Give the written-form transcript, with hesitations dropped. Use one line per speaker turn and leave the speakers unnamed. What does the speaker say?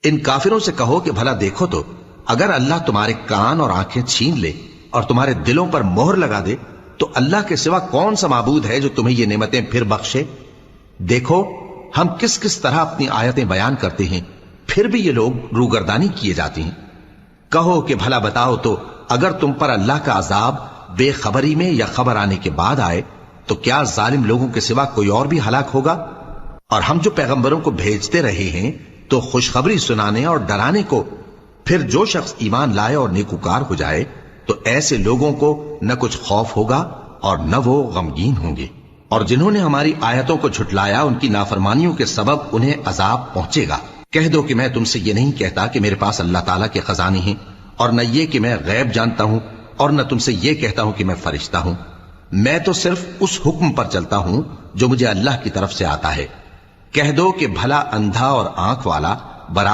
ان کافروں سے کہو کہ بھلا دیکھو تو اگر اللہ تمہارے کان اور آنکھیں چھین لے اور تمہارے دلوں پر مہر لگا دے تو اللہ کے سوا کون سا معبود ہے جو تمہیں یہ نعمتیں پھر بخشے؟ دیکھو ہم کس کس طرح اپنی آیتیں بیان کرتے ہیں، پھر بھی یہ لوگ روگردانی کیے جاتے ہیں۔ کہو کہ بھلا بتاؤ تو اگر تم پر اللہ کا عذاب بے خبری میں یا خبر آنے کے بعد آئے تو کیا ظالم لوگوں کے سوا کوئی اور بھی ہلاک ہوگا؟ اور ہم جو پیغمبروں کو بھیجتے رہے ہیں تو خوشخبری سنانے اور ڈرانے کو، پھر جو شخص ایمان لائے اور نیکوکار ہو جائے تو ایسے لوگوں کو نہ کچھ خوف ہوگا اور نہ وہ غمگین ہوں گے، اور جنہوں نے ہماری آیتوں کو جھٹلایا ان کی نافرمانیوں کے سبب انہیں عذاب پہنچے گا۔ کہہ دو کہ میں تم سے یہ نہیں کہتا کہ میرے پاس اللہ تعالیٰ کے خزانے ہیں، اور نہ یہ کہ میں غیب جانتا ہوں، اور نہ تم سے یہ کہتا ہوں کہ میں فرشتہ ہوں۔ میں تو صرف اس حکم پر چلتا ہوں جو مجھے اللہ کی طرف سے آتا ہے۔ کہہ دو کہ بھلا اندھا اور آنکھ والا برابر